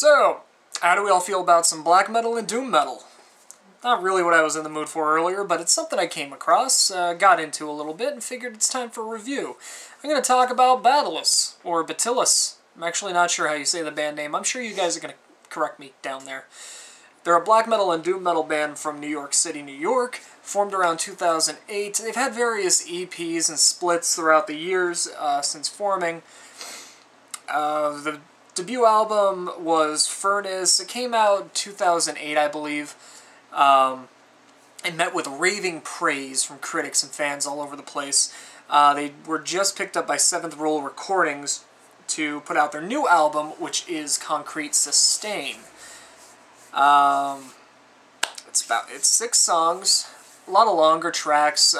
So, how do we all feel about some black metal and doom metal? Not really what I was in the mood for earlier, but it's something I came across, got into a little bit, and figured it's time for a review. I'm going to talk about Batillus, or Batillus. I'm actually not sure how you say the band name. I'm sure you guys are going to correct me down there. They're a black metal and doom metal band from New York City, New York, formed around 2008. They've had various EPs and splits throughout the years since forming. The debut album was Furnace. It came out in 2008, I believe. It met with raving praise from critics and fans all over the place. They were just picked up by Seventh Rule Recordings to put out their new album, which is Concrete Systain. It's 6 songs, a lot of longer tracks,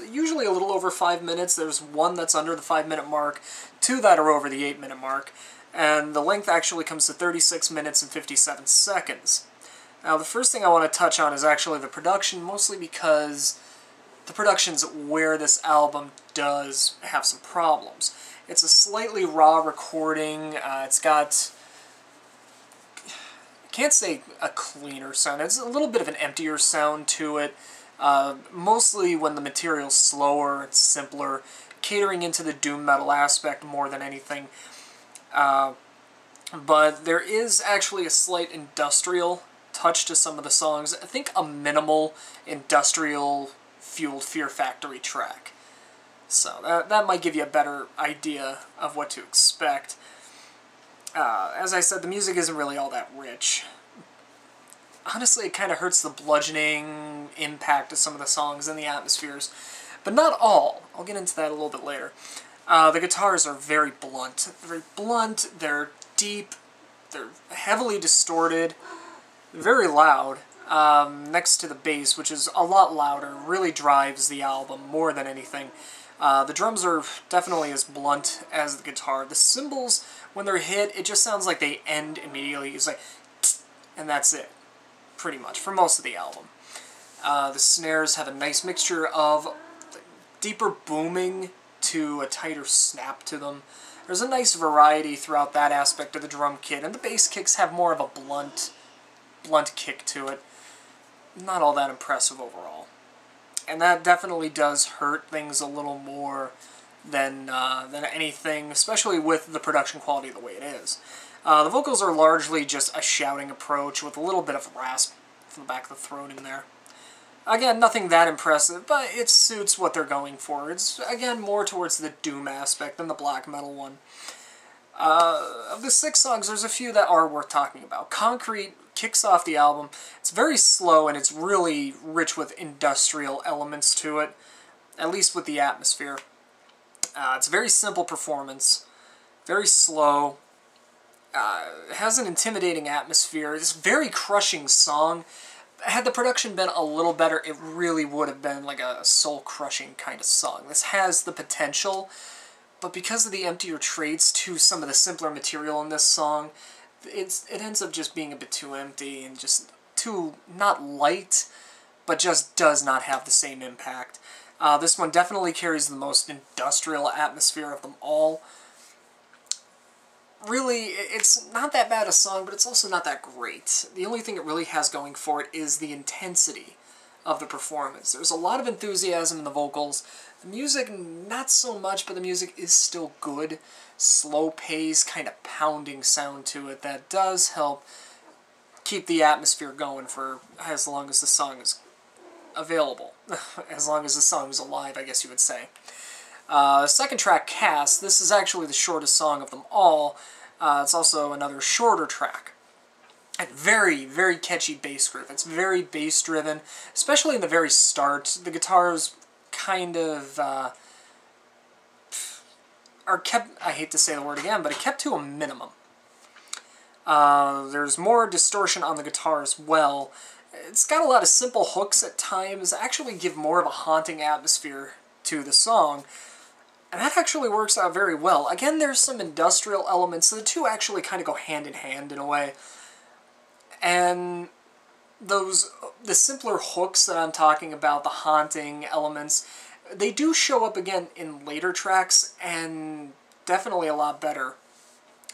usually a little over 5 minutes. There's one that's under the 5-minute mark, 2 that are over the 8-minute mark, and the length actually comes to 36 minutes and 57 seconds. Now, the first thing I want to touch on is actually the production, mostly because the production's where this album does have some problems. It's a slightly raw recording. It's got, I can't say a cleaner sound. It's a little bit of an emptier sound to it. Mostly when the material's slower, it's simpler, catering into the doom metal aspect more than anything. But there is actually a slight industrial touch to some of the songs. I think a minimal industrial-fueled Fear Factory track. So that might give you a better idea of what to expect. As I said, the music isn't really all that rich. Honestly, it kind of hurts the bludgeoning impact of some of the songs and the atmospheres. But not all. I'll get into that a little bit later. The guitars are very blunt. Very blunt, they're deep, they're heavily distorted, very loud, next to the bass, which is a lot louder, really drives the album more than anything. The drums are definitely as blunt as the guitar. The cymbals, when they're hit, it just sounds like they end immediately. It's like, and that's it, pretty much, for most of the album. The snares have a nice mixture of deeper booming to a tighter snap to them. There's a nice variety throughout that aspect of the drum kit, and the bass kicks have more of a blunt kick to it. Not all that impressive overall. And that definitely does hurt things a little more than anything, especially with the production quality the way it is. The vocals are largely just a shouting approach with a little bit of rasp from the back of the throat in there. Again, nothing that impressive, but it suits what they're going for. It's, again, more towards the doom aspect than the black metal one. Of the 6 songs, there's a few that are worth talking about. Concrete kicks off the album. It's very slow, and it's really rich with industrial elements to it, at least with the atmosphere. It's a very simple performance, very slow. It has an intimidating atmosphere. It's a very crushing song. Had the production been a little better, it really would have been like a soul-crushing kind of song. This has the potential, but because of the emptier traits to some of the simpler material in this song, it ends up just being a bit too empty and just too, not light, but just does not have the same impact. This one definitely carries the most industrial atmosphere of them all. Really, it's not that bad a song, but it's also not that great. The only thing it really has going for it is the intensity of the performance. There's a lot of enthusiasm in the vocals. The music, not so much, but the music is still good. Slow pace, kind of pounding sound to it that does help keep the atmosphere going for as long as the song is available. As long as the song is alive, I guess you would say. Second track, Cast. This is actually the shortest song of them all. It's also another shorter track. A very, very catchy bass groove. It's very bass-driven, especially in the very start. The guitars kind of are kept, I hate to say the word again, but it kept to a minimum. There's more distortion on the guitar as well. It's got a lot of simple hooks at times, actually give more of a haunting atmosphere to the song. And that actually works out very well. Again, there's some industrial elements, so the two actually kind of go hand in hand in a way. And the simpler hooks that I'm talking about, the haunting elements, they do show up again in later tracks, and definitely a lot better.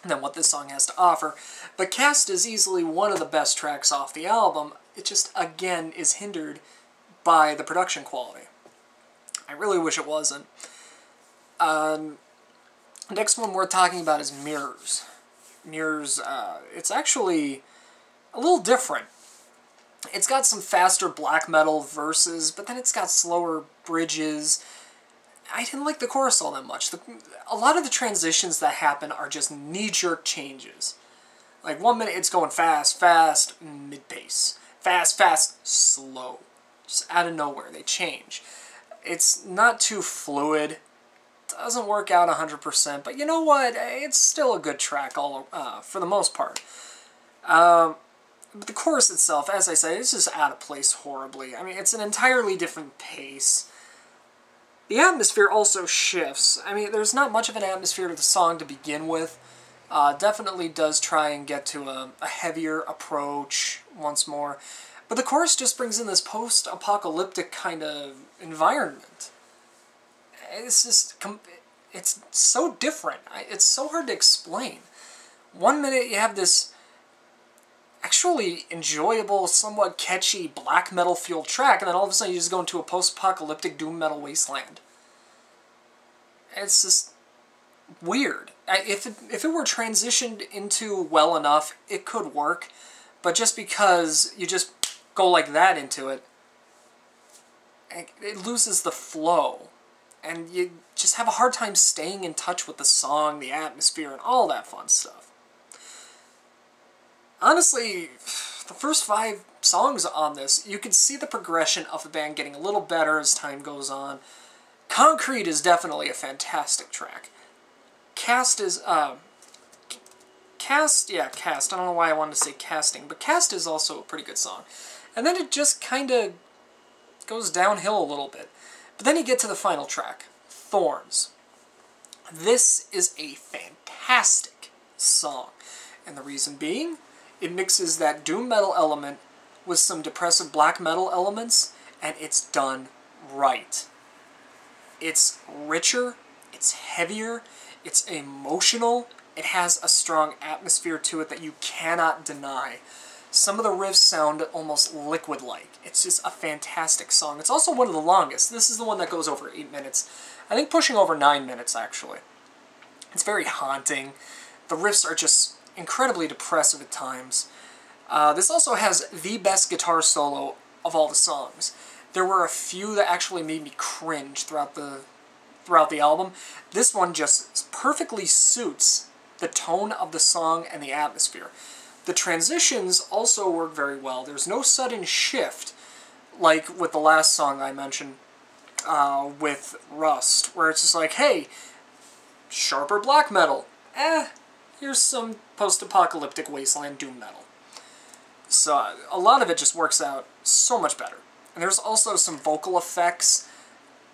than what this song has to offer. But Cast is easily one of the best tracks off the album. It just, again, is hindered by the production quality. I really wish it wasn't. Next one we're talking about is Mirrors. Mirrors, it's actually a little different. It's got some faster black metal verses, but then it's got slower bridges. I didn't like the chorus all that much. A lot of the transitions that happen are just knee-jerk changes. Like 1 minute it's going fast, fast, mid-pace. Fast, fast, slow. Just out of nowhere, they change. It's not too fluid. Doesn't work out 100%, but you know what? It's still a good track for the most part. But the chorus itself, as I say, is just out of place horribly. I mean, it's an entirely different pace. The atmosphere also shifts. I mean, there's not much of an atmosphere to the song to begin with. Definitely does try and get to a heavier approach once more. But the chorus just brings in this post-apocalyptic kind of environment. It's just, it's so different. It's so hard to explain. 1 minute you have this actually enjoyable, somewhat catchy black metal fueled track, and then all of a sudden you just go into a post-apocalyptic doom metal wasteland. It's just weird. If it were transitioned into well enough, it could work, but just because you just go like that into it, it loses the flow. And you just have a hard time staying in touch with the song, the atmosphere, and all that fun stuff. Honestly, the first 5 songs on this, you can see the progression of the band getting a little better as time goes on. Concrete is definitely a fantastic track. Cast is, Cast, I don't know why I wanted to say Casting, but Cast is also a pretty good song. And then it just kind of goes downhill a little bit. But then you get to the final track, Thorns. This is a fantastic song. And the reason being, it mixes that doom metal element with some depressive black metal elements, and it's done right. It's richer, it's heavier, it's emotional, it has a strong atmosphere to it that you cannot deny. Some of the riffs sound almost liquid-like. It's just a fantastic song. It's also one of the longest. This is the one that goes over 8 minutes. I think pushing over 9 minutes, actually. It's very haunting. The riffs are just incredibly depressive at times. This also has the best guitar solo of all the songs. There were a few that actually made me cringe throughout the album. This one just perfectly suits the tone of the song and the atmosphere. The transitions also work very well. There's no sudden shift, like with the last song I mentioned, with Rust, where it's just like, hey, sharper black metal. Here's some post-apocalyptic wasteland doom metal. So a lot of it just works out so much better. And there's also some vocal effects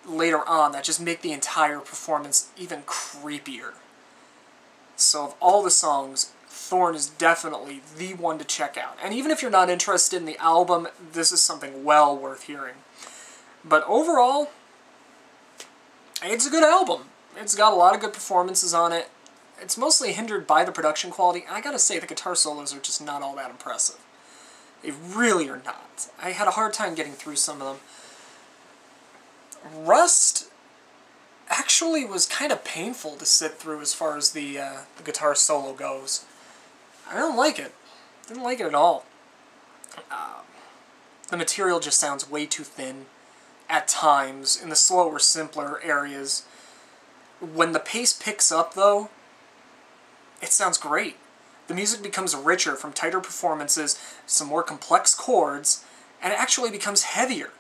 later on that just make the entire performance even creepier. So of all the songs, Thorn is definitely the one to check out. And even if you're not interested in the album, this is something well worth hearing. But overall, it's a good album. It's got a lot of good performances on it. It's mostly hindered by the production quality. And I gotta say, the guitar solos are just not all that impressive. They really are not. I had a hard time getting through some of them. Rust actually was kind of painful to sit through as far as the guitar solo goes. I don't like it. Didn't like it at all. The material just sounds way too thin at times in the slower, simpler areas. When the pace picks up, though, it sounds great. The music becomes richer from tighter performances, some more complex chords, and it actually becomes heavier.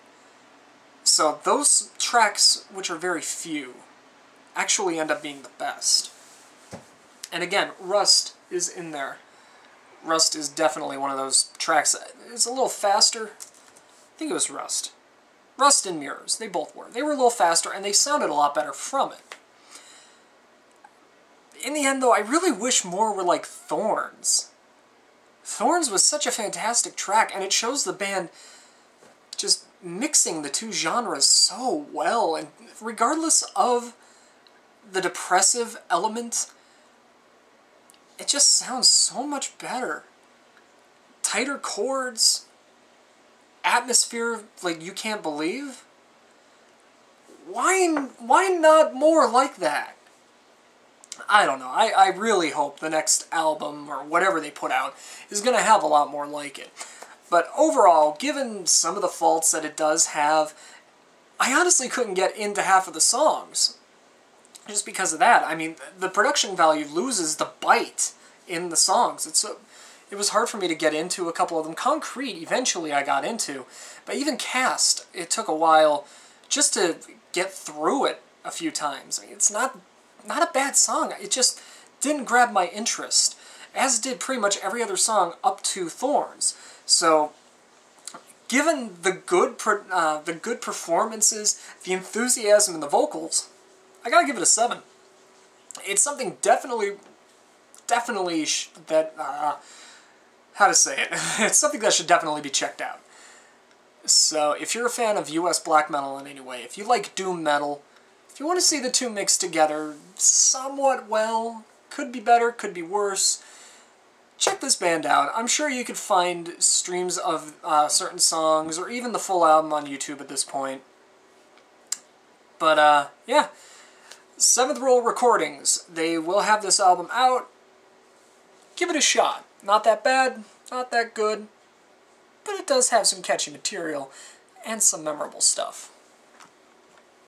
So those tracks, which are very few, actually end up being the best. And again, Rust is in there. Rust is definitely one of those tracks. It's a little faster. I think it was Rust. Rust and Mirrors, they both were. They were a little faster, and they sounded a lot better from it. In the end, though, I really wish more were like Thorns. Thorns was such a fantastic track, and it shows the band just mixing the two genres so well, and regardless of the depressive element, it just sounds so much better. Tighter chords, atmosphere like you can't believe. Why not more like that? I don't know. I really hope the next album, or whatever they put out, is going to have a lot more like it. But overall, given some of the faults that it does have, I honestly couldn't get into half of the songs. Just because of that. I mean, the production value loses the bite in the songs. It was hard for me to get into a couple of them. Concrete, eventually I got into. But even Cast, it took a while just to get through it a few times. I mean, it's not a bad song. It just didn't grab my interest, as did pretty much every other song up to Thorns. So, given the good performances, the enthusiasm, and the vocals, I gotta give it a 7. It's something definitely that, how to say it? It's something that should definitely be checked out. So, if you're a fan of US black metal in any way, if you like doom metal, if you want to see the two mixed together somewhat well, could be better, could be worse, check this band out. I'm sure you could find streams of certain songs, or even the full album on YouTube at this point. But, yeah. Seventh Roll Recordings. They will have this album out. Give it a shot. Not that bad, not that good, but it does have some catchy material and some memorable stuff.